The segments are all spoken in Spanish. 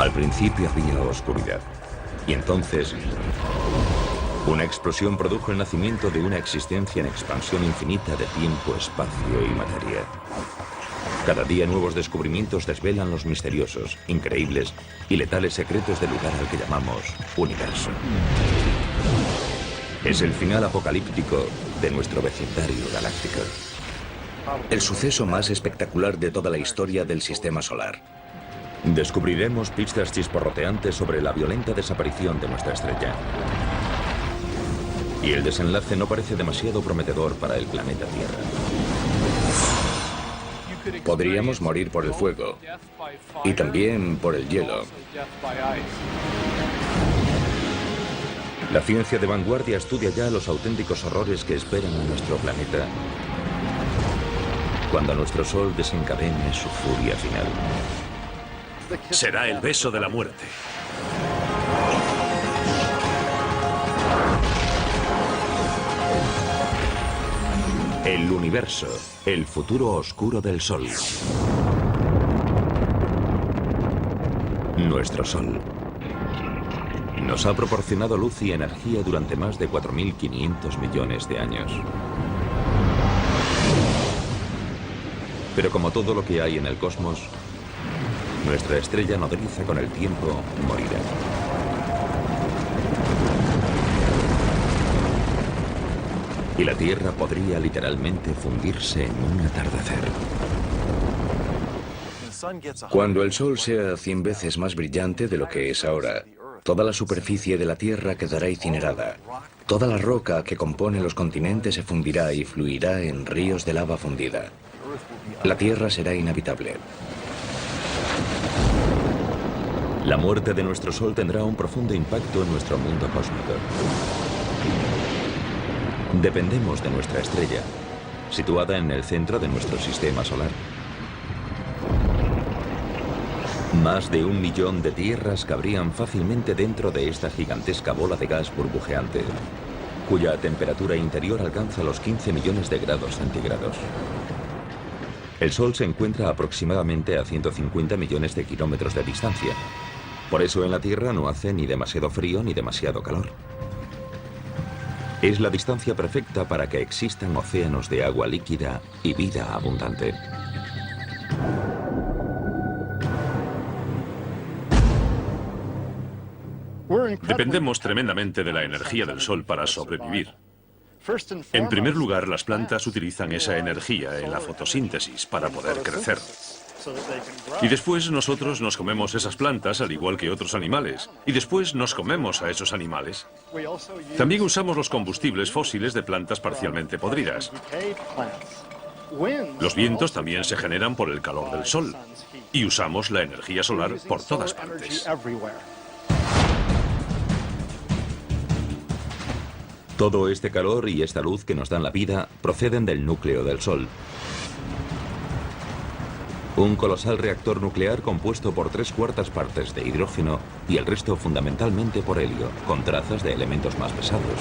Al principio había oscuridad. Y entonces, una explosión produjo el nacimiento de una existencia en expansión infinita de tiempo, espacio y materia. Cada día nuevos descubrimientos desvelan los misteriosos, increíbles y letales secretos del lugar al que llamamos universo. Es el final apocalíptico de nuestro vecindario galáctico. El suceso más espectacular de toda la historia del sistema solar. Descubriremos pistas chisporroteantes sobre la violenta desaparición de nuestra estrella. Y el desenlace no parece demasiado prometedor para el planeta Tierra. Podríamos morir por el fuego y también por el hielo. La ciencia de vanguardia estudia ya los auténticos horrores que esperan a nuestro planeta cuando nuestro Sol desencadene su furia final. Será el beso de la muerte. El universo, el futuro oscuro del Sol. Nuestro Sol nos ha proporcionado luz y energía durante más de 4.500 millones de años. Pero como todo lo que hay en el cosmos, nuestra estrella nodriza con el tiempo morirá. Y la Tierra podría literalmente fundirse en un atardecer. Cuando el Sol sea 100 veces más brillante de lo que es ahora, toda la superficie de la Tierra quedará incinerada. Toda la roca que compone los continentes se fundirá y fluirá en ríos de lava fundida. La Tierra será inhabitable. La muerte de nuestro Sol tendrá un profundo impacto en nuestro mundo cósmico. Dependemos de nuestra estrella, situada en el centro de nuestro sistema solar. Más de 1 millón de tierras cabrían fácilmente dentro de esta gigantesca bola de gas burbujeante, cuya temperatura interior alcanza los 15 millones de grados centígrados. El Sol se encuentra aproximadamente a 150 millones de kilómetros de distancia. Por eso en la Tierra no hace ni demasiado frío ni demasiado calor. Es la distancia perfecta para que existan océanos de agua líquida y vida abundante. Dependemos tremendamente de la energía del Sol para sobrevivir. En primer lugar, las plantas utilizan esa energía en la fotosíntesis para poder crecer. Y después nosotros nos comemos esas plantas al igual que otros animales. Y después nos comemos a esos animales. También usamos los combustibles fósiles de plantas parcialmente podridas. Los vientos también se generan por el calor del Sol. Y usamos la energía solar por todas partes. Todo este calor y esta luz que nos dan la vida proceden del núcleo del Sol. Un colosal reactor nuclear compuesto por 3/4 partes de hidrógeno y el resto fundamentalmente por helio, con trazas de elementos más pesados.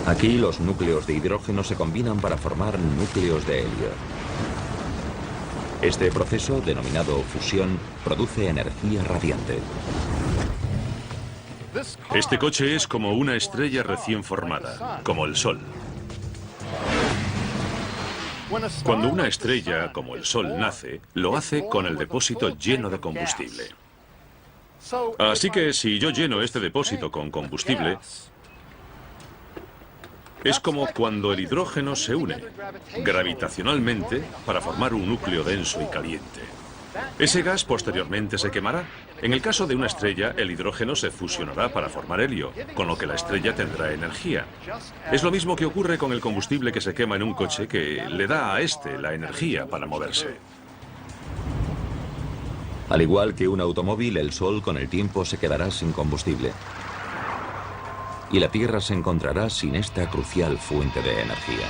Aquí los núcleos de hidrógeno se combinan para formar núcleos de helio. Este proceso, denominado fusión, produce energía radiante. Este coche es como una estrella recién formada, como el Sol. Cuando una estrella, como el Sol, nace, lo hace con el depósito lleno de combustible. Así que si yo lleno este depósito con combustible, es como cuando el hidrógeno se une gravitacionalmente para formar un núcleo denso y caliente. Ese gas posteriormente se quemará. En el caso de una estrella, el hidrógeno se fusionará para formar helio, con lo que la estrella tendrá energía. Es lo mismo que ocurre con el combustible que se quema en un coche, que le da a este la energía para moverse. Al igual que un automóvil, el Sol con el tiempo se quedará sin combustible. Y la Tierra se encontrará sin esta crucial fuente de energía.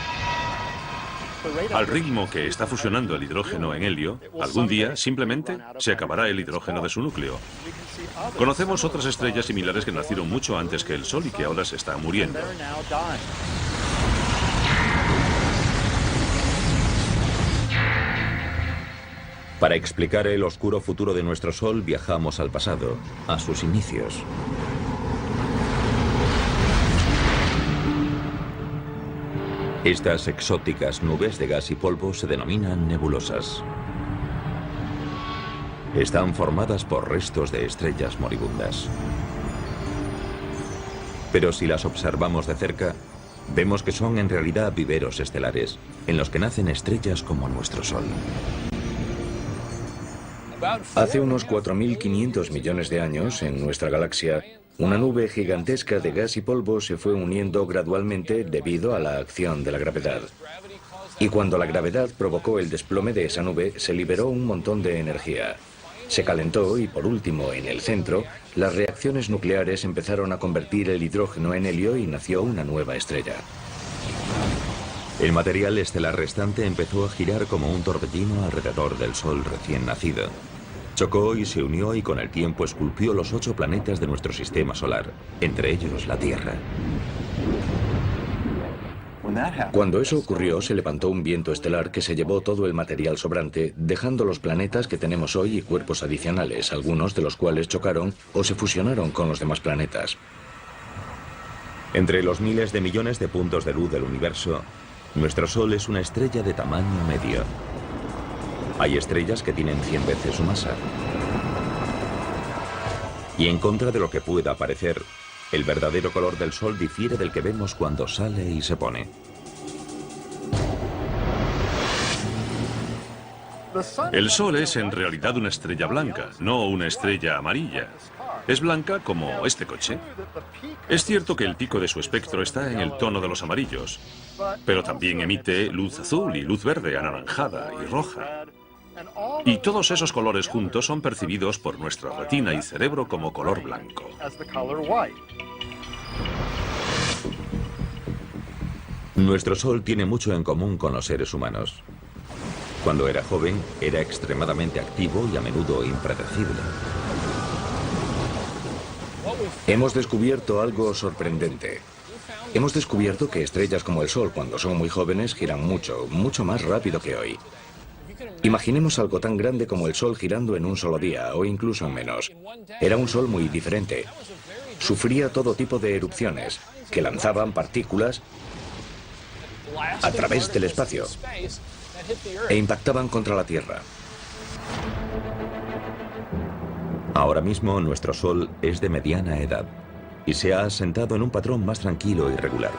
Al ritmo que está fusionando el hidrógeno en helio, algún día simplemente se acabará el hidrógeno de su núcleo. Conocemos otras estrellas similares que nacieron mucho antes que el Sol y que ahora se están muriendo. Para explicar el oscuro futuro de nuestro Sol, viajamos al pasado, a sus inicios. Estas exóticas nubes de gas y polvo se denominan nebulosas. Están formadas por restos de estrellas moribundas. Pero si las observamos de cerca, vemos que son en realidad viveros estelares, en los que nacen estrellas como nuestro Sol. Hace unos 4.500 millones de años, en nuestra galaxia, una nube gigantesca de gas y polvo se fue uniendo gradualmente debido a la acción de la gravedad. Y cuando la gravedad provocó el desplome de esa nube, se liberó un montón de energía. Se calentó y, por último, en el centro, las reacciones nucleares empezaron a convertir el hidrógeno en helio y nació una nueva estrella. El material estelar restante empezó a girar como un torbellino alrededor del Sol recién nacido. Chocó y se unió y con el tiempo esculpió los 8 planetas de nuestro sistema solar, entre ellos la Tierra. Cuando eso ocurrió, se levantó un viento estelar que se llevó todo el material sobrante, dejando los planetas que tenemos hoy y cuerpos adicionales, algunos de los cuales chocaron o se fusionaron con los demás planetas. Entre los miles de millones de puntos de luz del universo, nuestro Sol es una estrella de tamaño medio. Hay estrellas que tienen 100 veces su masa. Y en contra de lo que pueda parecer, el verdadero color del Sol difiere del que vemos cuando sale y se pone. El Sol es en realidad una estrella blanca, no una estrella amarilla. Es blanca como este coche. Es cierto que el pico de su espectro está en el tono de los amarillos, pero también emite luz azul y luz verde, anaranjada y roja. Y todos esos colores juntos son percibidos por nuestra retina y cerebro como color blanco. Nuestro Sol tiene mucho en común con los seres humanos. Cuando era joven, era extremadamente activo y a menudo impredecible. Hemos descubierto algo sorprendente. Hemos descubierto que estrellas como el Sol, cuando son muy jóvenes, giran mucho, mucho más rápido que hoy. Imaginemos algo tan grande como el Sol girando en un solo día, o incluso en menos. Era un Sol muy diferente. Sufría todo tipo de erupciones, que lanzaban partículas a través del espacio e impactaban contra la Tierra. Ahora mismo nuestro Sol es de mediana edad y se ha asentado en un patrón más tranquilo y regular,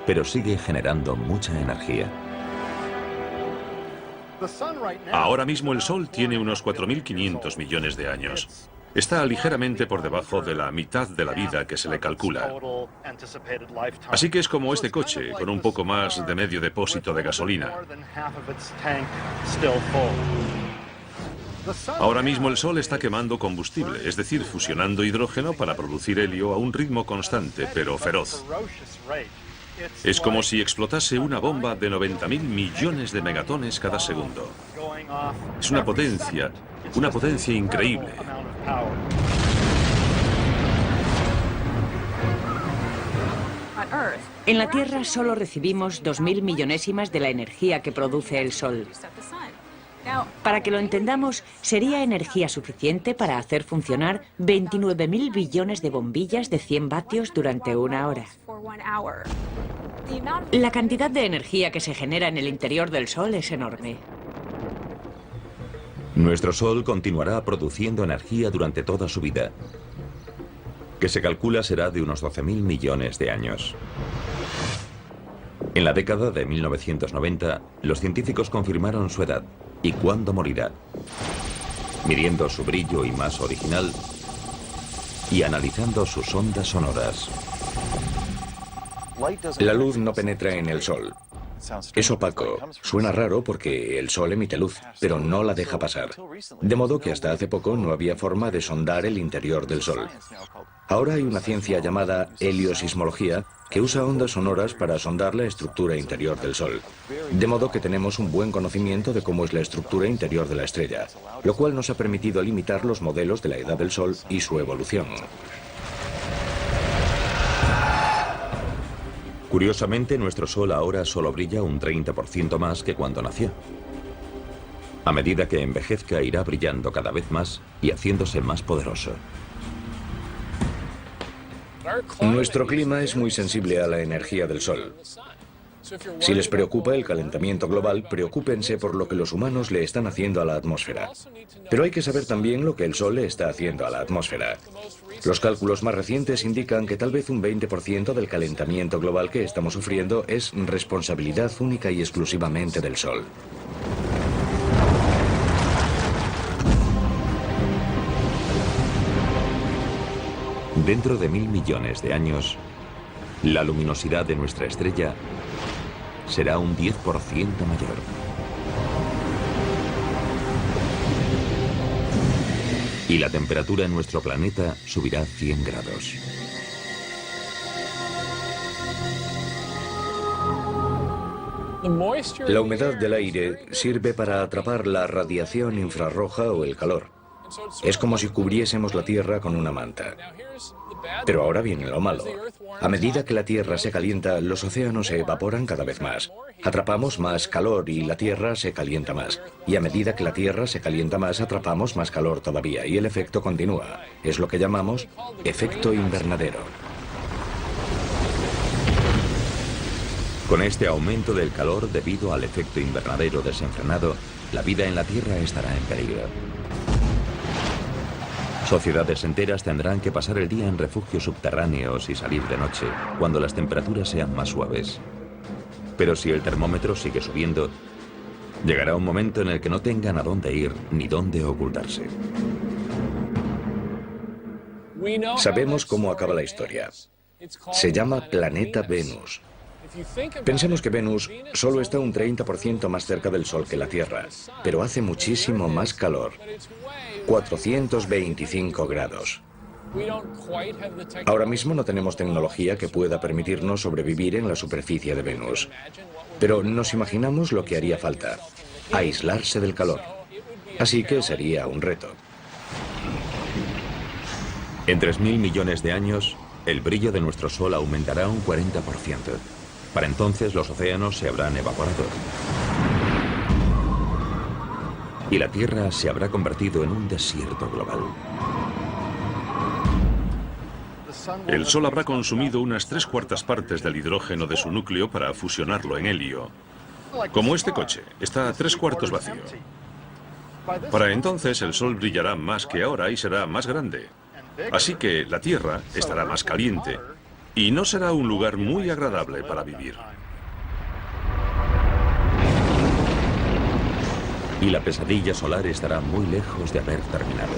pero sigue generando mucha energía. Ahora mismo el Sol tiene unos 4.500 millones de años. Está ligeramente por debajo de la mitad de la vida que se le calcula. Así que es como este coche, con un poco más de medio depósito de gasolina. Ahora mismo el Sol está quemando combustible, es decir, fusionando hidrógeno para producir helio a un ritmo constante, pero feroz. Es como si explotase una bomba de 90.000 millones de megatones cada segundo. Es una potencia increíble. En la Tierra solo recibimos 2.000 millonésimas de la energía que produce el Sol. Para que lo entendamos, sería energía suficiente para hacer funcionar 29.000 billones de bombillas de 100 vatios durante una hora. La cantidad de energía que se genera en el interior del Sol es enorme. Nuestro Sol continuará produciendo energía durante toda su vida, que se calcula será de unos 12.000 millones de años. En la década de 1990, los científicos confirmaron su edad y cuándo morirá, midiendo su brillo y masa original y analizando sus ondas sonoras. La luz no penetra en el Sol. Es opaco. Suena raro porque el Sol emite luz, pero no la deja pasar. De modo que hasta hace poco no había forma de sondar el interior del Sol. Ahora hay una ciencia llamada heliosismología que usa ondas sonoras para sondar la estructura interior del Sol. De modo que tenemos un buen conocimiento de cómo es la estructura interior de la estrella, lo cual nos ha permitido limitar los modelos de la edad del Sol y su evolución. Curiosamente, nuestro Sol ahora solo brilla un 30% más que cuando nació. A medida que envejezca, irá brillando cada vez más y haciéndose más poderoso. Nuestro clima es muy sensible a la energía del Sol. Si les preocupa el calentamiento global, preocúpense por lo que los humanos le están haciendo a la atmósfera. Pero hay que saber también lo que el Sol le está haciendo a la atmósfera. Los cálculos más recientes indican que tal vez un 20% del calentamiento global que estamos sufriendo es responsabilidad única y exclusivamente del Sol. Dentro de 1000 millones de años, la luminosidad de nuestra estrella será un 10% mayor. Y la temperatura en nuestro planeta subirá 100 grados. La humedad del aire sirve para atrapar la radiación infrarroja o el calor. Es como si cubriésemos la Tierra con una manta. Pero ahora viene lo malo. A medida que la Tierra se calienta, los océanos se evaporan cada vez más. Atrapamos más calor y la Tierra se calienta más. Y a medida que la Tierra se calienta más, atrapamos más calor todavía. Y el efecto continúa. Es lo que llamamos efecto invernadero. Con este aumento del calor debido al efecto invernadero desenfrenado, la vida en la Tierra estará en peligro. Sociedades enteras tendrán que pasar el día en refugios subterráneos y salir de noche, cuando las temperaturas sean más suaves. Pero si el termómetro sigue subiendo, llegará un momento en el que no tengan a dónde ir ni dónde ocultarse. Sabemos cómo acaba la historia. Se llama Planeta Venus. Pensemos que Venus solo está un 30% más cerca del Sol que la Tierra, pero hace muchísimo más calor. 425 grados. Ahora mismo no tenemos tecnología que pueda permitirnos sobrevivir en la superficie de Venus. Pero nos imaginamos lo que haría falta: aislarse del calor. Así que sería un reto. En 3000 millones de años, el brillo de nuestro Sol aumentará un 40%. Para entonces los océanos se habrán evaporado. Y la Tierra se habrá convertido en un desierto global. El Sol habrá consumido unas 3/4 partes del hidrógeno de su núcleo para fusionarlo en helio. Como este coche, está a 3/4 vacío. Para entonces el Sol brillará más que ahora y será más grande. Así que la Tierra estará más caliente y no será un lugar muy agradable para vivir. Y la pesadilla solar estará muy lejos de haber terminado.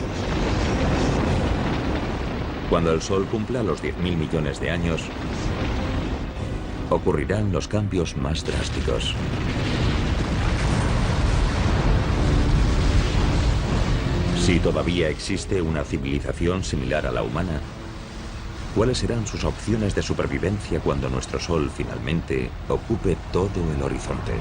Cuando el Sol cumpla los 10.000 millones de años, ocurrirán los cambios más drásticos. Si todavía existe una civilización similar a la humana, ¿cuáles serán sus opciones de supervivencia cuando nuestro Sol finalmente ocupe todo el horizonte?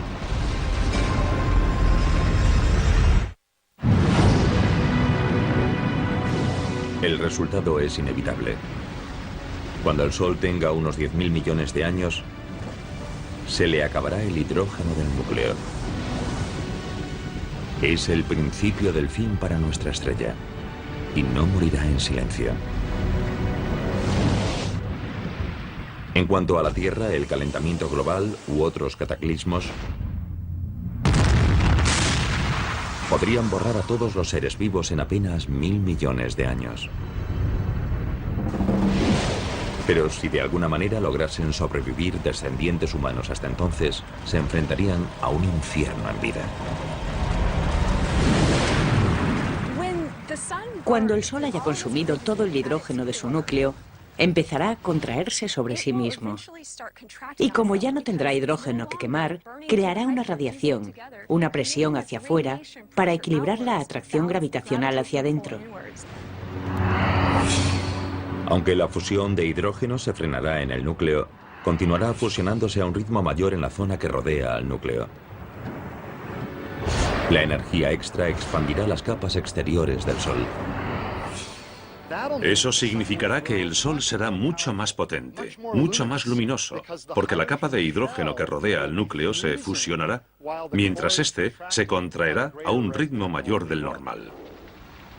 El resultado es inevitable. Cuando el Sol tenga unos 10.000 millones de años, se le acabará el hidrógeno del núcleo. Es el principio del fin para nuestra estrella, y no morirá en silencio. En cuanto a la Tierra, el calentamiento global u otros cataclismos podrían borrar a todos los seres vivos en apenas 1000 millones de años. Pero si de alguna manera lograsen sobrevivir descendientes humanos hasta entonces, se enfrentarían a un infierno en vida. Cuando el Sol haya consumido todo el hidrógeno de su núcleo, empezará a contraerse sobre sí mismo. Y como ya no tendrá hidrógeno que quemar, creará una radiación, una presión hacia afuera, para equilibrar la atracción gravitacional hacia adentro. Aunque la fusión de hidrógeno se frenará en el núcleo, continuará fusionándose a un ritmo mayor en la zona que rodea al núcleo. La energía extra expandirá las capas exteriores del Sol. Eso significará que el Sol será mucho más potente, mucho más luminoso, porque la capa de hidrógeno que rodea al núcleo se fusionará, mientras este se contraerá a un ritmo mayor del normal.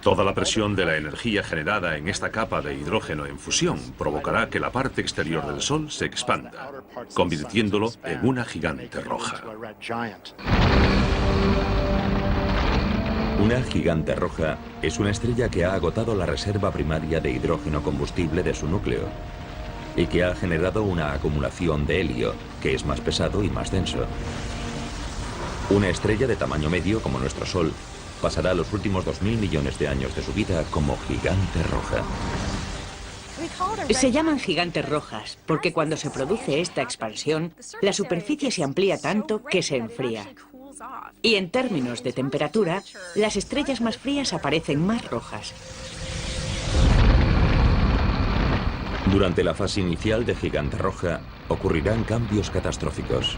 Toda la presión de la energía generada en esta capa de hidrógeno en fusión provocará que la parte exterior del Sol se expanda, convirtiéndolo en una gigante roja. Una gigante roja es una estrella que ha agotado la reserva primaria de hidrógeno combustible de su núcleo y que ha generado una acumulación de helio, que es más pesado y más denso. Una estrella de tamaño medio como nuestro Sol pasará los últimos 2000 millones de años de su vida como gigante roja. Se llaman gigantes rojas porque cuando se produce esta expansión, la superficie se amplía tanto que se enfría. Y en términos de temperatura, las estrellas más frías aparecen más rojas. Durante la fase inicial de gigante roja, ocurrirán cambios catastróficos.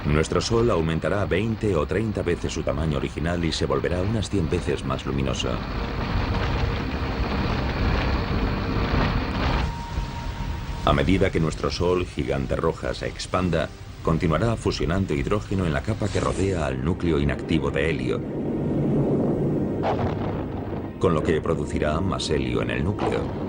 Nuestro Sol aumentará 20 o 30 veces su tamaño original y se volverá unas 100 veces más luminoso. A medida que nuestro Sol gigante roja se expanda, continuará fusionando hidrógeno en la capa que rodea al núcleo inactivo de helio, con lo que producirá más helio en el núcleo.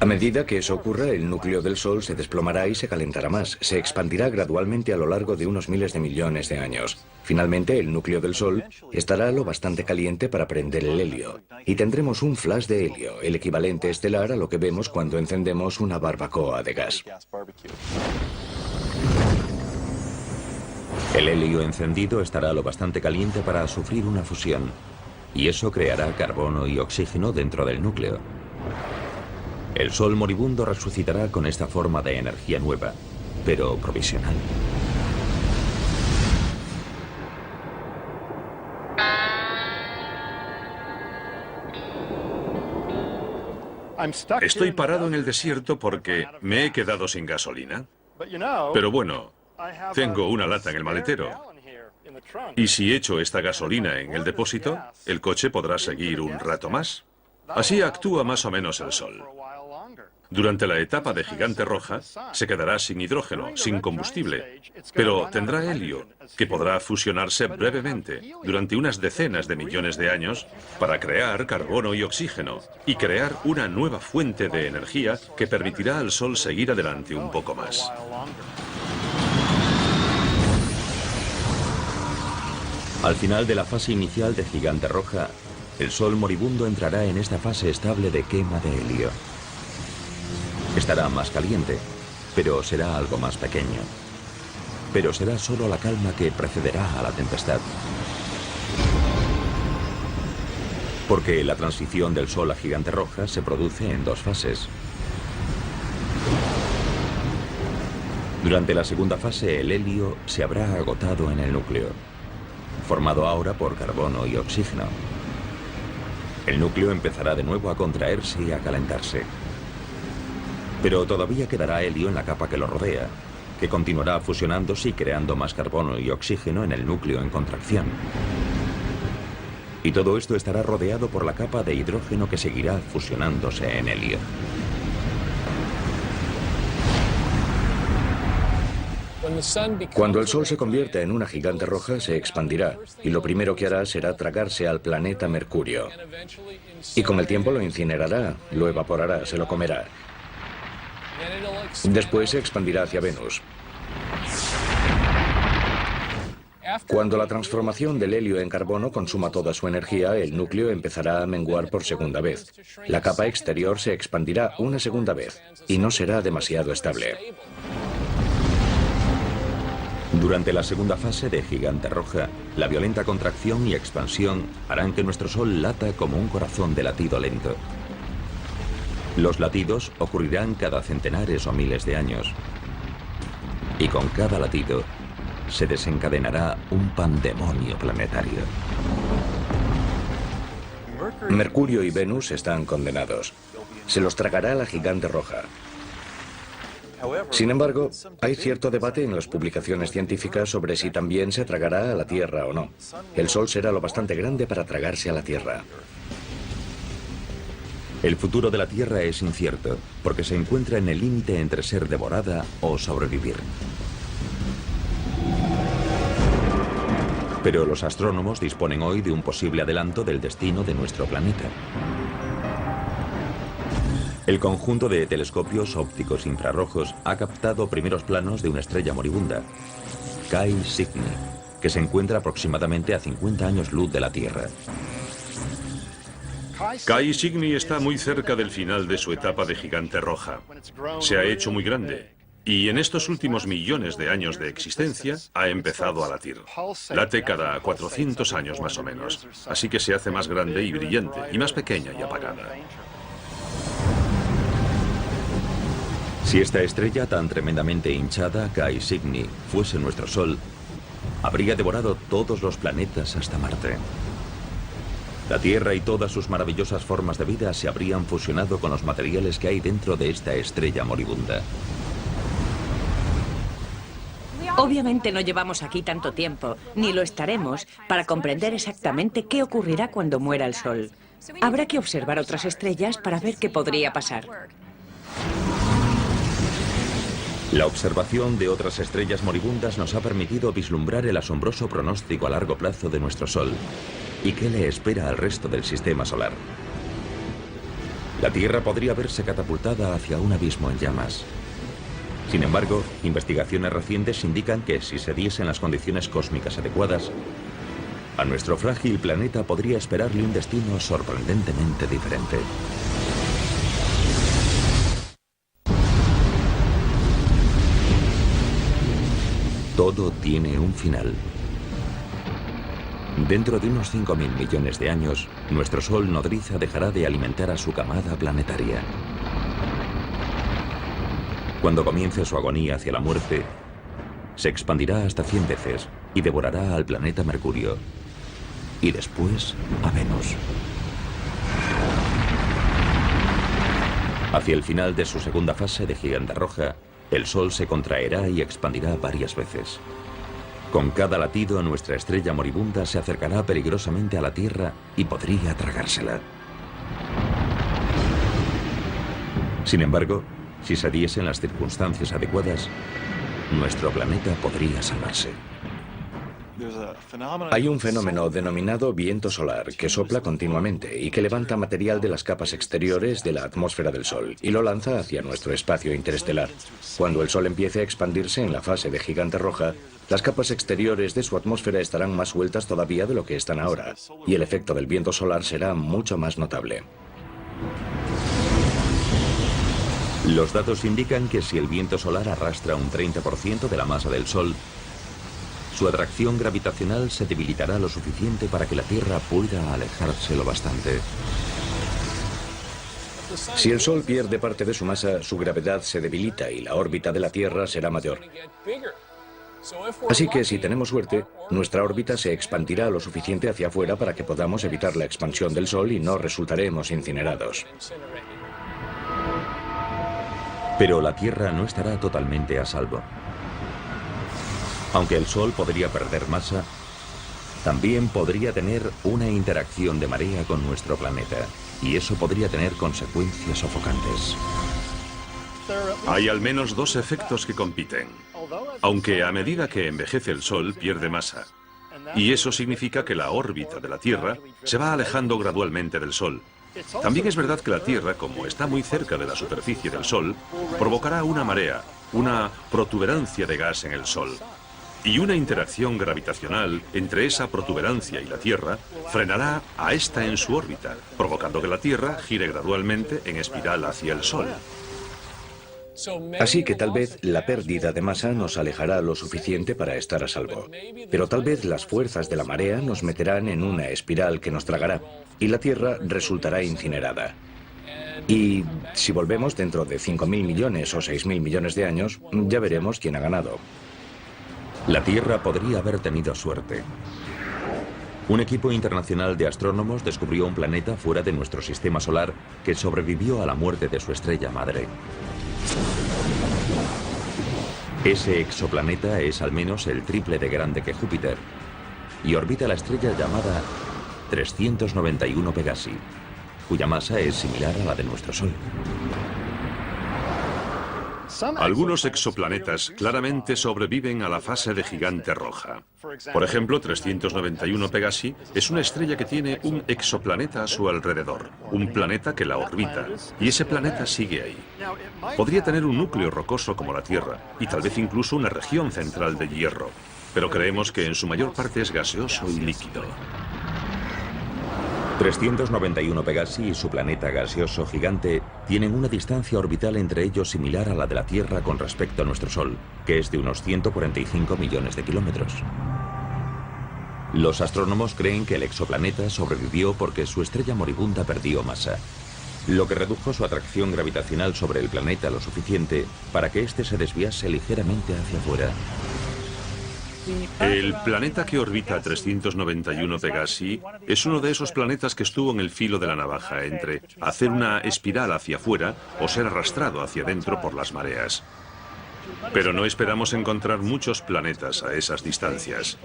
A medida que eso ocurra, el núcleo del Sol se desplomará y se calentará más. Se expandirá gradualmente a lo largo de unos miles de millones de años. Finalmente, el núcleo del Sol estará lo bastante caliente para prender el helio. Y tendremos un flash de helio, el equivalente estelar a lo que vemos cuando encendemos una barbacoa de gas. El helio encendido estará lo bastante caliente para sufrir una fusión, y eso creará carbono y oxígeno dentro del núcleo. El Sol moribundo resucitará con esta forma de energía nueva, pero provisional. Estoy parado en el desierto porque me he quedado sin gasolina. Pero bueno, tengo una lata en el maletero. Y si echo esta gasolina en el depósito, el coche podrá seguir un rato más. Así actúa más o menos el Sol. Durante la etapa de gigante roja, se quedará sin hidrógeno, sin combustible, pero tendrá helio, que podrá fusionarse brevemente, durante unas decenas de millones de años, para crear carbono y oxígeno, y crear una nueva fuente de energía que permitirá al Sol seguir adelante un poco más. Al final de la fase inicial de gigante roja, el Sol moribundo entrará en esta fase estable de quema de helio. Estará más caliente, pero será algo más pequeño. Pero será solo la calma que precederá a la tempestad. Porque la transición del Sol a gigante roja se produce en dos fases. Durante la segunda fase, el helio se habrá agotado en el núcleo, formado ahora por carbono y oxígeno. El núcleo empezará de nuevo a contraerse y a calentarse. Pero todavía quedará helio en la capa que lo rodea, que continuará fusionándose y creando más carbono y oxígeno en el núcleo en contracción. Y todo esto estará rodeado por la capa de hidrógeno que seguirá fusionándose en helio. Cuando el Sol se convierta en una gigante roja, se expandirá, y lo primero que hará será tragarse al planeta Mercurio. Y con el tiempo lo incinerará, lo evaporará, se lo comerá. Después se expandirá hacia Venus. Cuando la transformación del helio en carbono consuma toda su energía, el núcleo empezará a menguar por segunda vez. La capa exterior se expandirá una segunda vez, y no será demasiado estable. Durante la segunda fase de gigante roja, la violenta contracción y expansión harán que nuestro Sol lata como un corazón de latido lento. Los latidos ocurrirán cada centenares o miles de años. Y con cada latido se desencadenará un pandemonio planetario. Mercurio y Venus están condenados. Se los tragará la gigante roja. Sin embargo, hay cierto debate en las publicaciones científicas sobre si también se tragará a la Tierra o no. El Sol será lo bastante grande para tragarse a la Tierra. El futuro de la Tierra es incierto, porque se encuentra en el límite entre ser devorada o sobrevivir. Pero los astrónomos disponen hoy de un posible adelanto del destino de nuestro planeta. El conjunto de telescopios ópticos infrarrojos ha captado primeros planos de una estrella moribunda, Cae Cygni, que se encuentra aproximadamente a 50 años luz de la Tierra. Cae Cygni está muy cerca del final de su etapa de gigante roja. Se ha hecho muy grande y en estos últimos millones de años de existencia ha empezado a latir. Late cada 400 años más o menos, así que se hace más grande y brillante y más pequeña y apagada. Si esta estrella tan tremendamente hinchada, Cae Cygni, fuese nuestro Sol, habría devorado todos los planetas hasta Marte. La Tierra y todas sus maravillosas formas de vida se habrían fusionado con los materiales que hay dentro de esta estrella moribunda. Obviamente no llevamos aquí tanto tiempo, ni lo estaremos, para comprender exactamente qué ocurrirá cuando muera el Sol. Habrá que observar otras estrellas para ver qué podría pasar. La observación de otras estrellas moribundas nos ha permitido vislumbrar el asombroso pronóstico a largo plazo de nuestro Sol y qué le espera al resto del sistema solar. La Tierra podría verse catapultada hacia un abismo en llamas. Sin embargo, investigaciones recientes indican que si se diesen las condiciones cósmicas adecuadas, a nuestro frágil planeta podría esperarle un destino sorprendentemente diferente. Todo tiene un final. Dentro de unos 5.000 millones de años, nuestro Sol nodriza dejará de alimentar a su camada planetaria. Cuando comience su agonía hacia la muerte, se expandirá hasta 100 veces y devorará al planeta Mercurio y después a Venus. Hacia el final de su segunda fase de gigante roja, el Sol se contraerá y expandirá varias veces. Con cada latido, nuestra estrella moribunda se acercará peligrosamente a la Tierra y podría tragársela. Sin embargo, si se diesen las circunstancias adecuadas, nuestro planeta podría salvarse. Hay un fenómeno denominado viento solar que sopla continuamente y que levanta material de las capas exteriores de la atmósfera del Sol y lo lanza hacia nuestro espacio interestelar. Cuando el Sol empiece a expandirse en la fase de gigante roja, las capas exteriores de su atmósfera estarán más sueltas todavía de lo que están ahora, y el efecto del viento solar será mucho más notable. Los datos indican que si el viento solar arrastra un 30% de la masa del Sol, su atracción gravitacional se debilitará lo suficiente para que la Tierra pueda alejarse lo bastante. Si el Sol pierde parte de su masa, su gravedad se debilita y la órbita de la Tierra será mayor. Así que si tenemos suerte, nuestra órbita se expandirá lo suficiente hacia afuera para que podamos evitar la expansión del Sol y no resultaremos incinerados. Pero la Tierra no estará totalmente a salvo. Aunque el Sol podría perder masa, también podría tener una interacción de marea con nuestro planeta, y eso podría tener consecuencias sofocantes. Hay al menos dos efectos que compiten. Aunque a medida que envejece el Sol pierde masa, y eso significa que la órbita de la Tierra se va alejando gradualmente del Sol. También es verdad que la Tierra, como está muy cerca de la superficie del Sol, provocará una marea, una protuberancia de gas en el Sol. Y una interacción gravitacional entre esa protuberancia y la Tierra frenará a esta en su órbita, provocando que la Tierra gire gradualmente en espiral hacia el Sol. Así que tal vez la pérdida de masa nos alejará lo suficiente para estar a salvo. Pero tal vez las fuerzas de la marea nos meterán en una espiral que nos tragará y la Tierra resultará incinerada. Y si volvemos dentro de 5.000 millones o 6.000 millones de años, ya veremos quién ha ganado. La Tierra podría haber tenido suerte. Un equipo internacional de astrónomos descubrió un planeta fuera de nuestro sistema solar que sobrevivió a la muerte de su estrella madre. Ese exoplaneta es al menos el triple de grande que Júpiter y orbita la estrella llamada 391 Pegasi, cuya masa es similar a la de nuestro Sol. Algunos exoplanetas claramente sobreviven a la fase de gigante roja. Por ejemplo, 391 Pegasi es una estrella que tiene un exoplaneta a su alrededor, un planeta que la orbita, y ese planeta sigue ahí. Podría tener un núcleo rocoso como la Tierra, y tal vez incluso una región central de hierro, pero creemos que en su mayor parte es gaseoso y líquido. 391 Pegasi y su planeta gaseoso gigante tienen una distancia orbital entre ellos similar a la de la Tierra con respecto a nuestro Sol, que es de unos 145 millones de kilómetros. Los astrónomos creen que el exoplaneta sobrevivió porque su estrella moribunda perdió masa, lo que redujo su atracción gravitacional sobre el planeta lo suficiente para que éste se desviase ligeramente hacia afuera. El planeta que orbita 391 Pegasi es uno de esos planetas que estuvo en el filo de la navaja entre hacer una espiral hacia afuera o ser arrastrado hacia adentro por las mareas. Pero no esperamos encontrar muchos planetas a esas distancias.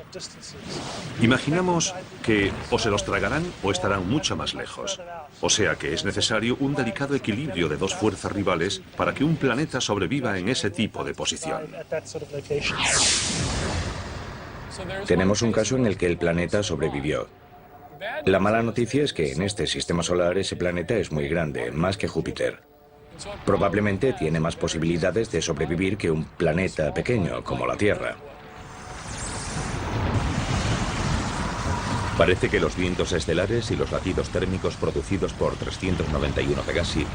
Imaginamos que o se los tragarán o estarán mucho más lejos. O sea que es necesario un delicado equilibrio de dos fuerzas rivales para que un planeta sobreviva en ese tipo de posición. Tenemos un caso en el que el planeta sobrevivió. La mala noticia es que en este sistema solar ese planeta es muy grande, más que Júpiter. Probablemente tiene más posibilidades de sobrevivir que un planeta pequeño como la Tierra. Parece que los vientos estelares y los latidos térmicos producidos por 391 Pegasi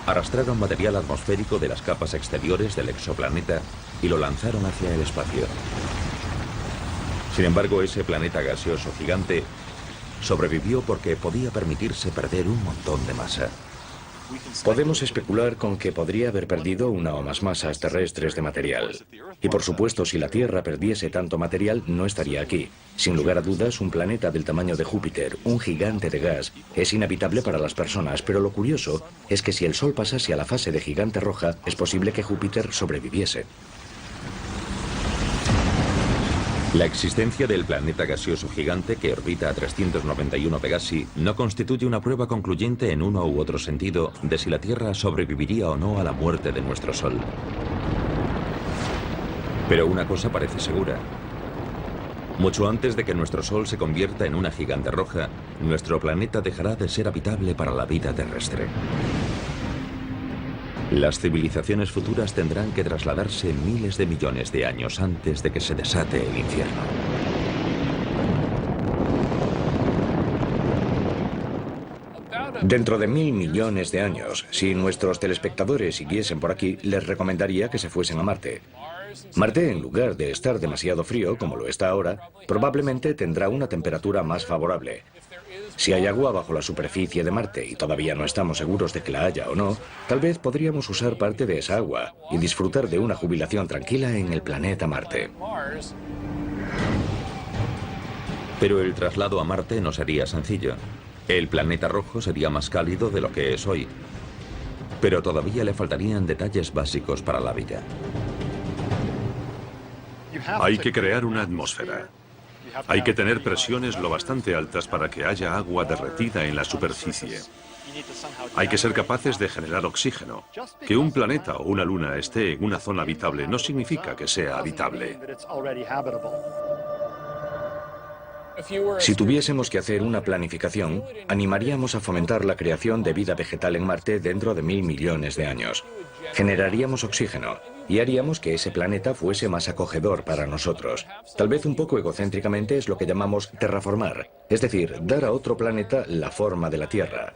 arrastraron material atmosférico de las capas exteriores del exoplaneta y lo lanzaron hacia el espacio. Sin embargo, ese planeta gaseoso gigante sobrevivió porque podía permitirse perder un montón de masa. Podemos especular con que podría haber perdido una o más masas terrestres de material. Y por supuesto, si la Tierra perdiese tanto material, no estaría aquí. Sin lugar a dudas, un planeta del tamaño de Júpiter, un gigante de gas, es inhabitable para las personas, pero lo curioso es que si el Sol pasase a la fase de gigante roja, es posible que Júpiter sobreviviese. La existencia del planeta gaseoso gigante que orbita a 391 Pegasi no constituye una prueba concluyente en uno u otro sentido de si la Tierra sobreviviría o no a la muerte de nuestro Sol. Pero una cosa parece segura. Mucho antes de que nuestro Sol se convierta en una gigante roja, nuestro planeta dejará de ser habitable para la vida terrestre. Las civilizaciones futuras tendrán que trasladarse miles de millones de años antes de que se desate el infierno. Dentro de 1000 millones de años, si nuestros telespectadores siguiesen por aquí, les recomendaría que se fuesen a Marte. Marte, en lugar de estar demasiado frío, como lo está ahora, probablemente tendrá una temperatura más favorable. Si hay agua bajo la superficie de Marte y todavía no estamos seguros de que la haya o no, tal vez podríamos usar parte de esa agua y disfrutar de una jubilación tranquila en el planeta Marte. Pero el traslado a Marte no sería sencillo. El planeta rojo sería más cálido de lo que es hoy. Pero todavía le faltarían detalles básicos para la vida. Hay que crear una atmósfera. Hay que tener presiones lo bastante altas para que haya agua derretida en la superficie. Hay que ser capaces de generar oxígeno. Que un planeta o una luna esté en una zona habitable no significa que sea habitable. Si tuviésemos que hacer una planificación, animaríamos a fomentar la creación de vida vegetal en Marte dentro de 1000 millones de años. Generaríamos oxígeno y haríamos que ese planeta fuese más acogedor para nosotros. Tal vez un poco egocéntricamente es lo que llamamos terraformar, es decir, dar a otro planeta la forma de la Tierra.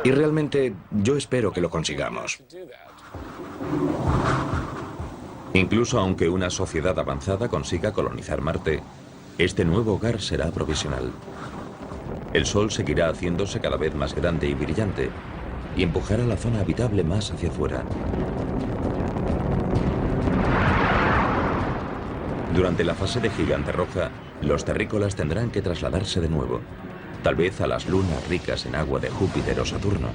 Y realmente yo espero que lo consigamos. Incluso aunque una sociedad avanzada consiga colonizar Marte, este nuevo hogar será provisional. El Sol seguirá haciéndose cada vez más grande y brillante y empujará la zona habitable más hacia afuera. Durante la fase de gigante roja, los terrícolas tendrán que trasladarse de nuevo, tal vez a las lunas ricas en agua de Júpiter o Saturno.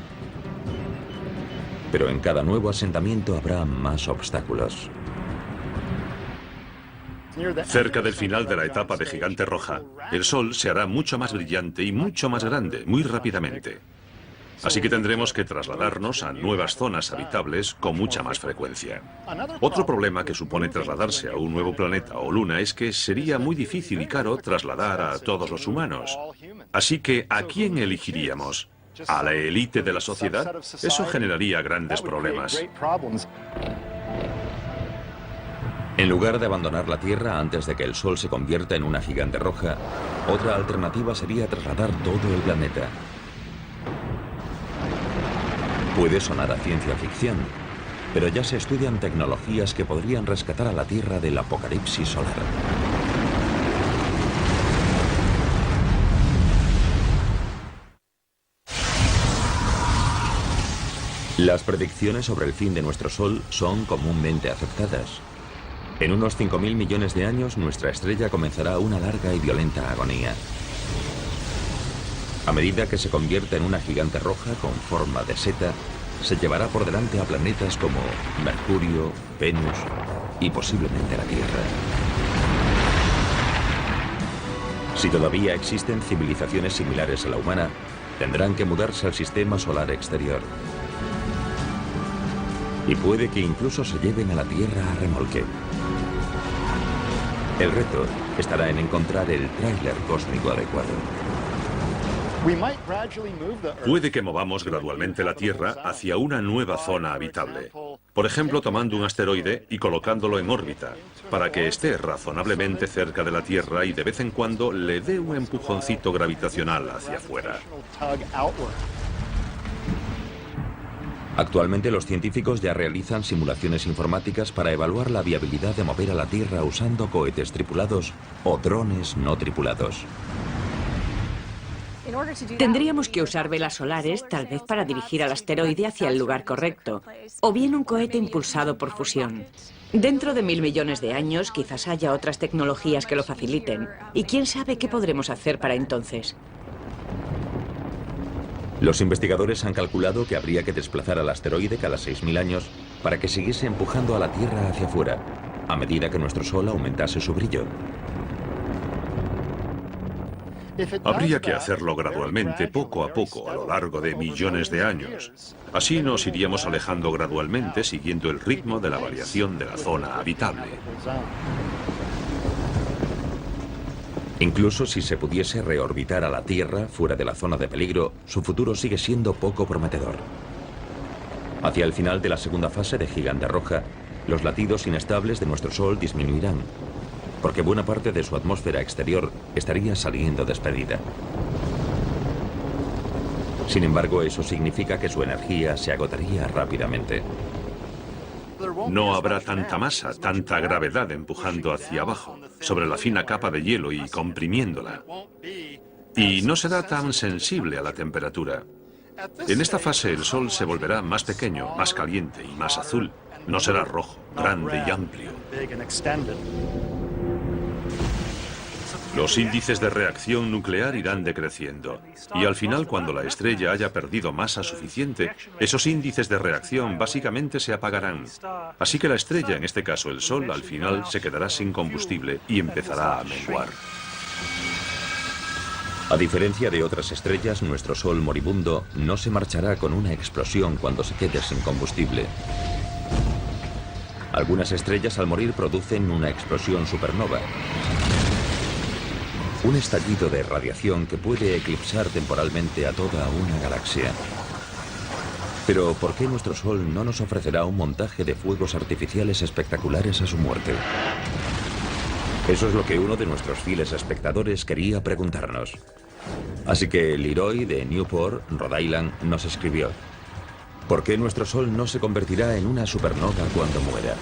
Pero en cada nuevo asentamiento habrá más obstáculos. Cerca del final de la etapa de gigante roja, el Sol se hará mucho más brillante y mucho más grande, muy rápidamente. Así que tendremos que trasladarnos a nuevas zonas habitables con mucha más frecuencia. Otro problema que supone trasladarse a un nuevo planeta o luna es que sería muy difícil y caro trasladar a todos los humanos. Así que, ¿a quién elegiríamos? ¿A la élite de la sociedad? Eso generaría grandes problemas. En lugar de abandonar la Tierra antes de que el Sol se convierta en una gigante roja, otra alternativa sería trasladar todo el planeta. Puede sonar a ciencia ficción, pero ya se estudian tecnologías que podrían rescatar a la Tierra del apocalipsis solar. Las predicciones sobre el fin de nuestro Sol son comúnmente aceptadas. En unos 5.000 millones de años, nuestra estrella comenzará una larga y violenta agonía. A medida que se convierta en una gigante roja con forma de seta, se llevará por delante a planetas como Mercurio, Venus y posiblemente la Tierra. Si todavía existen civilizaciones similares a la humana, tendrán que mudarse al sistema solar exterior. Y puede que incluso se lleven a la Tierra a remolque. El reto estará en encontrar el tráiler cósmico adecuado. Puede que movamos gradualmente la Tierra hacia una nueva zona habitable. Por ejemplo, tomando un asteroide y colocándolo en órbita, para que esté razonablemente cerca de la Tierra y de vez en cuando le dé un empujoncito gravitacional hacia afuera. Actualmente los científicos ya realizan simulaciones informáticas para evaluar la viabilidad de mover a la Tierra usando cohetes tripulados o drones no tripulados. Tendríamos que usar velas solares, tal vez para dirigir al asteroide hacia el lugar correcto, o bien un cohete impulsado por fusión. Dentro de 1.000 millones de años, quizás haya otras tecnologías que lo faciliten, y quién sabe qué podremos hacer para entonces. Los investigadores han calculado que habría que desplazar al asteroide cada 6.000 años para que siguiese empujando a la Tierra hacia afuera, a medida que nuestro Sol aumentase su brillo. Habría que hacerlo gradualmente, poco a poco, a lo largo de millones de años. Así nos iríamos alejando gradualmente, siguiendo el ritmo de la variación de la zona habitable. Incluso si se pudiese reorbitar a la Tierra fuera de la zona de peligro, su futuro sigue siendo poco prometedor. Hacia el final de la segunda fase de Gigante Roja, los latidos inestables de nuestro Sol disminuirán, porque buena parte de su atmósfera exterior estaría saliendo despedida. Sin embargo, eso significa que su energía se agotaría rápidamente. No habrá tanta masa, tanta gravedad empujando hacia abajo, sobre la fina capa de hielo y comprimiéndola. Y no será tan sensible a la temperatura. En esta fase el Sol se volverá más pequeño, más caliente y más azul. No será rojo, grande y amplio. Los índices de reacción nuclear irán decreciendo, y al final, cuando la estrella haya perdido masa suficiente, esos índices de reacción básicamente se apagarán. Así que la estrella, en este caso el Sol, al final se quedará sin combustible y empezará a menguar. A diferencia de otras estrellas, nuestro Sol moribundo no se marchará con una explosión cuando se quede sin combustible. Algunas estrellas al morir producen una explosión supernova. Un estallido de radiación que puede eclipsar temporalmente a toda una galaxia. Pero ¿por qué nuestro Sol no nos ofrecerá un montaje de fuegos artificiales espectaculares a su muerte? Eso es lo que uno de nuestros fieles espectadores quería preguntarnos. Así que Leroy de Newport, Rhode Island, nos escribió: ¿por qué nuestro Sol no se convertirá en una supernova cuando muera?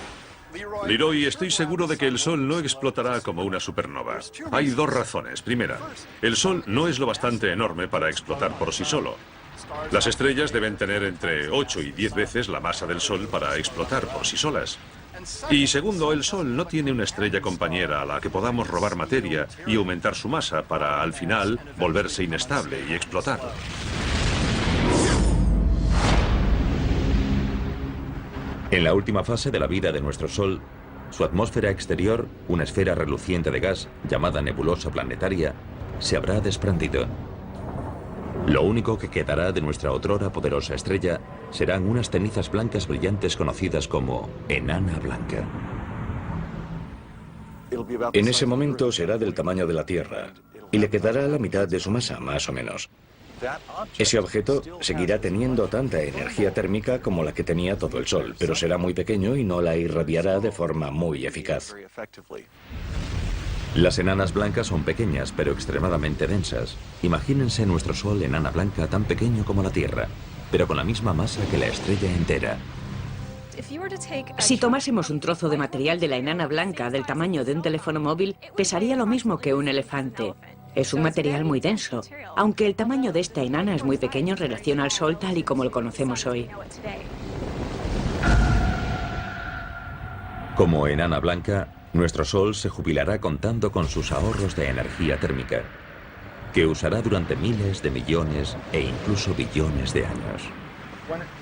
Leroy, estoy seguro de que el Sol no explotará como una supernova. Hay dos razones. Primera, el Sol no es lo bastante enorme para explotar por sí solo. Las estrellas deben tener entre 8 y 10 veces la masa del Sol para explotar por sí solas. Y segundo, el Sol no tiene una estrella compañera a la que podamos robar materia y aumentar su masa para, al final, volverse inestable y explotar. En la última fase de la vida de nuestro Sol, su atmósfera exterior, una esfera reluciente de gas llamada nebulosa planetaria, se habrá desprendido. Lo único que quedará de nuestra otrora poderosa estrella serán unas cenizas blancas brillantes conocidas como enana blanca. En ese momento será del tamaño de la Tierra y le quedará la mitad de su masa, más o menos. Ese objeto seguirá teniendo tanta energía térmica como la que tenía todo el Sol, pero será muy pequeño y no la irradiará de forma muy eficaz. Las enanas blancas son pequeñas, pero extremadamente densas. Imagínense nuestro Sol enana blanca tan pequeño como la Tierra, pero con la misma masa que la estrella entera. Si tomásemos un trozo de material de la enana blanca del tamaño de un teléfono móvil, pesaría lo mismo que un elefante. Es un material muy denso, aunque el tamaño de esta enana es muy pequeño en relación al Sol tal y como lo conocemos hoy. Como enana blanca, nuestro Sol se jubilará contando con sus ahorros de energía térmica, que usará durante miles de millones e incluso billones de años.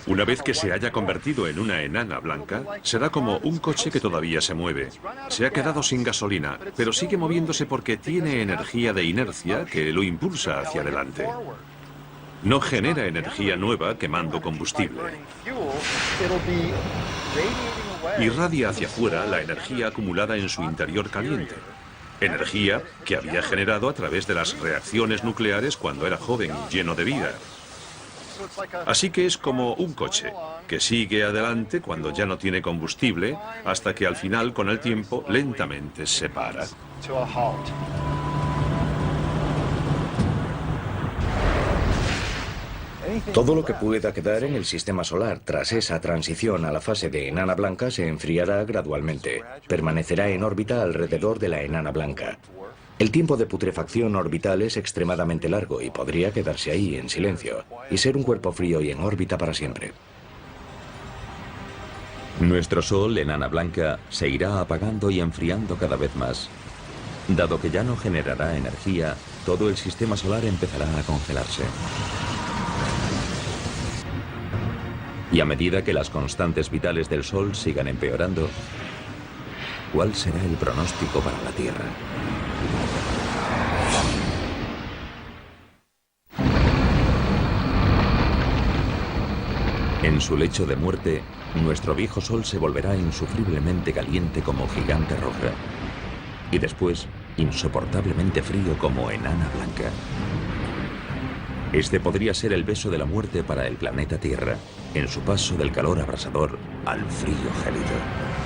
Una vez que se haya convertido en una enana blanca, será como un coche que todavía se mueve. Se ha quedado sin gasolina, pero sigue moviéndose porque tiene energía de inercia que lo impulsa hacia adelante. No genera energía nueva quemando combustible. Irradia hacia afuera la energía acumulada en su interior caliente. Energía que había generado a través de las reacciones nucleares cuando era joven y lleno de vida. Así que es como un coche, que sigue adelante cuando ya no tiene combustible, hasta que al final, con el tiempo, lentamente se para. Todo lo que pueda quedar en el sistema solar tras esa transición a la fase de enana blanca se enfriará gradualmente. Permanecerá en órbita alrededor de la enana blanca. El tiempo de putrefacción orbital es extremadamente largo y podría quedarse ahí en silencio y ser un cuerpo frío y en órbita para siempre. Nuestro Sol, enana blanca, se irá apagando y enfriando cada vez más. Dado que ya no generará energía, todo el sistema solar empezará a congelarse. Y a medida que las constantes vitales del Sol sigan empeorando, ¿cuál será el pronóstico para la Tierra? En su lecho de muerte, nuestro viejo Sol se volverá insufriblemente caliente como gigante roja y después insoportablemente frío como enana blanca. Este podría ser el beso de la muerte para el planeta Tierra, en su paso del calor abrasador al frío gélido.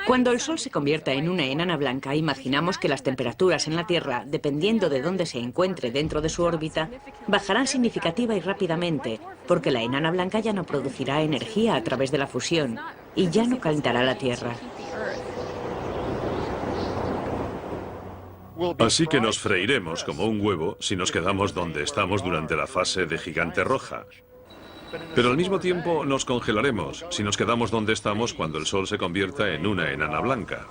Cuando el Sol se convierta en una enana blanca, imaginamos que las temperaturas en la Tierra, dependiendo de dónde se encuentre dentro de su órbita, bajarán significativa y rápidamente, porque la enana blanca ya no producirá energía a través de la fusión y ya no calentará la Tierra. Así que nos freiremos como un huevo si nos quedamos donde estamos durante la fase de gigante roja. Pero al mismo tiempo nos congelaremos si nos quedamos donde estamos cuando el Sol se convierta en una enana blanca.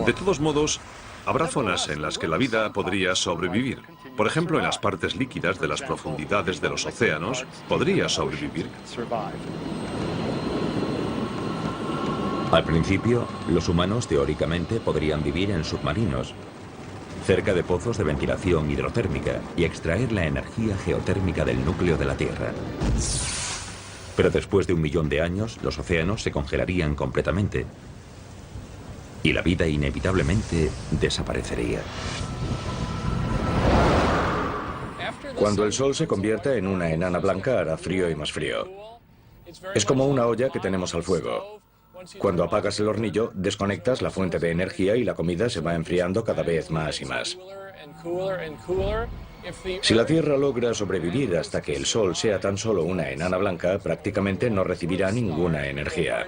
De todos modos, habrá zonas en las que la vida podría sobrevivir. Por ejemplo, en las partes líquidas de las profundidades de los océanos, podría sobrevivir. Al principio, los humanos teóricamente podrían vivir en submarinos, cerca de pozos de ventilación hidrotérmica y extraer la energía geotérmica del núcleo de la Tierra. Pero después de 1 millón de años, los océanos se congelarían completamente y la vida inevitablemente desaparecería. Cuando el Sol se convierta en una enana blanca hará frío y más frío. Es como una olla que tenemos al fuego. Cuando apagas el hornillo, desconectas la fuente de energía y la comida se va enfriando cada vez más y más. Si la Tierra logra sobrevivir hasta que el Sol sea tan solo una enana blanca, prácticamente no recibirá ninguna energía.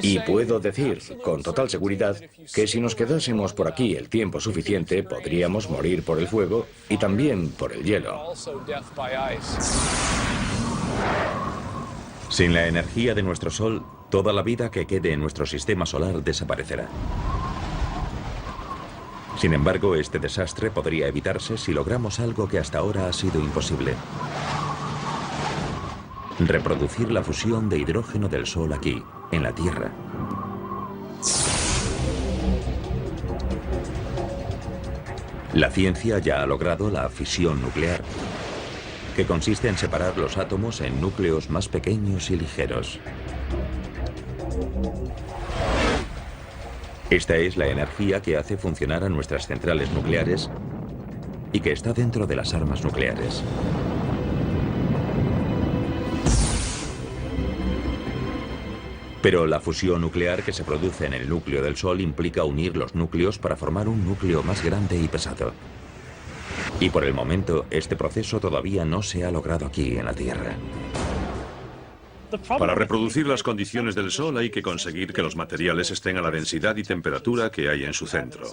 Y puedo decir, con total seguridad, que si nos quedásemos por aquí el tiempo suficiente, podríamos morir por el fuego y también por el hielo. Sin la energía de nuestro Sol, toda la vida que quede en nuestro sistema solar desaparecerá. Sin embargo, este desastre podría evitarse si logramos algo que hasta ahora ha sido imposible. reproducir la fusión de hidrógeno del Sol aquí, en la Tierra. La ciencia ya ha logrado la fisión nuclear, que consiste en separar los átomos en núcleos más pequeños y ligeros. Esta es la energía que hace funcionar a nuestras centrales nucleares y que está dentro de las armas nucleares. Pero la fusión nuclear que se produce en el núcleo del Sol implica unir los núcleos para formar un núcleo más grande y pesado. Y por el momento, este proceso todavía no se ha logrado aquí en la Tierra. Para reproducir las condiciones del Sol hay que conseguir que los materiales estén a la densidad y temperatura que hay en su centro.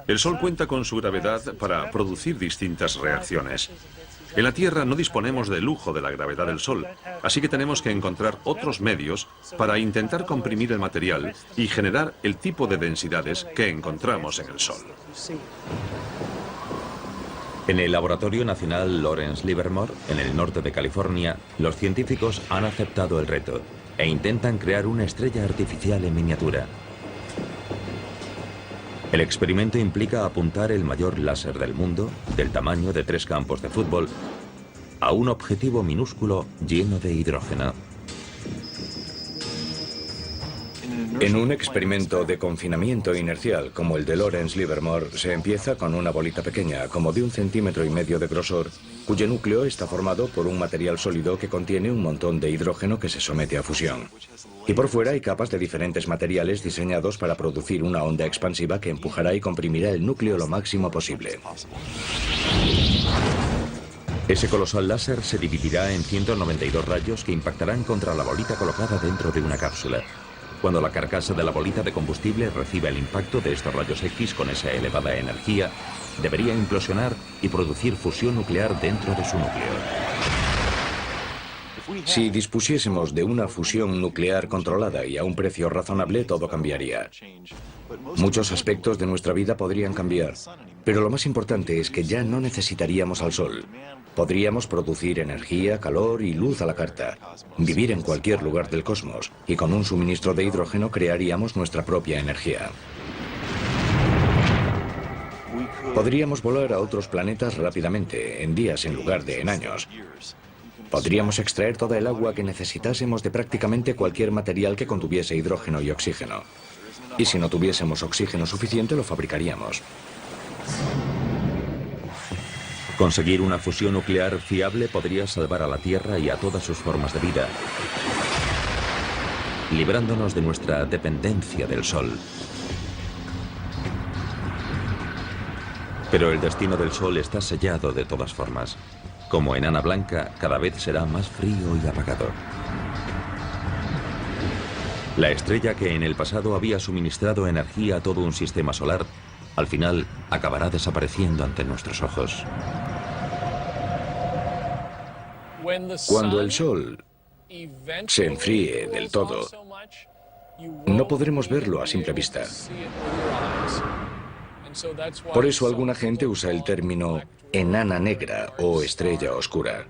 El Sol cuenta con su gravedad para producir distintas reacciones. En la Tierra no disponemos del lujo de la gravedad del Sol, así que tenemos que encontrar otros medios para intentar comprimir el material y generar el tipo de densidades que encontramos en el Sol. En el Laboratorio Nacional Lawrence Livermore, en el norte de California, los científicos han aceptado el reto e intentan crear una estrella artificial en miniatura. El experimento implica apuntar el mayor láser del mundo, del tamaño de 3 campos de fútbol, a un objetivo minúsculo lleno de hidrógeno. En un experimento de confinamiento inercial como el de Lawrence Livermore, se empieza con una bolita pequeña, como de 1,5 centímetros de grosor, cuyo núcleo está formado por un material sólido que contiene un montón de hidrógeno que se somete a fusión. Y por fuera hay capas de diferentes materiales diseñados para producir una onda expansiva que empujará y comprimirá el núcleo lo máximo posible. Ese colosal láser se dividirá en 192 rayos que impactarán contra la bolita colocada dentro de una cápsula. Cuando la carcasa de la bolita de combustible reciba el impacto de estos rayos X con esa elevada energía, debería implosionar y producir fusión nuclear dentro de su núcleo. Si dispusiésemos de una fusión nuclear controlada y a un precio razonable, todo cambiaría. Muchos aspectos de nuestra vida podrían cambiar, pero lo más importante es que ya no necesitaríamos al Sol. Podríamos producir energía, calor y luz a la carta, vivir en cualquier lugar del cosmos, y con un suministro de hidrógeno crearíamos nuestra propia energía. Podríamos volar a otros planetas rápidamente, en días en lugar de en años. Podríamos extraer toda el agua que necesitásemos de prácticamente cualquier material que contuviese hidrógeno y oxígeno. Y si no tuviésemos oxígeno suficiente, lo fabricaríamos. Conseguir una fusión nuclear fiable podría salvar a la Tierra y a todas sus formas de vida, librándonos de nuestra dependencia del Sol. Pero el destino del Sol está sellado de todas formas. Como enana blanca, cada vez será más frío y apagado. La estrella que en el pasado había suministrado energía a todo un sistema solar, al final acabará desapareciendo ante nuestros ojos. Cuando el Sol se enfríe del todo, no podremos verlo a simple vista. Por eso alguna gente usa el término enana negra o estrella oscura.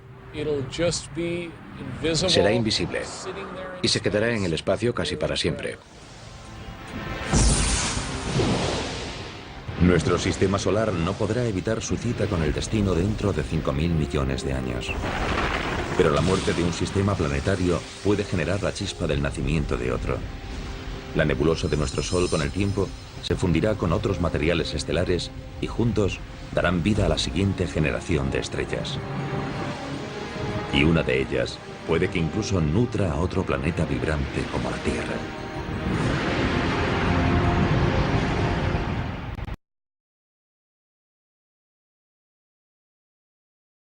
Será invisible y se quedará en el espacio casi para siempre. Nuestro sistema solar no podrá evitar su cita con el destino dentro de 5.000 millones de años. Pero la muerte de un sistema planetario puede generar la chispa del nacimiento de otro. La nebulosa de nuestro Sol con el tiempo se fundirá con otros materiales estelares y juntos darán vida a la siguiente generación de estrellas. Y una de ellas puede que incluso nutra a otro planeta vibrante como la Tierra.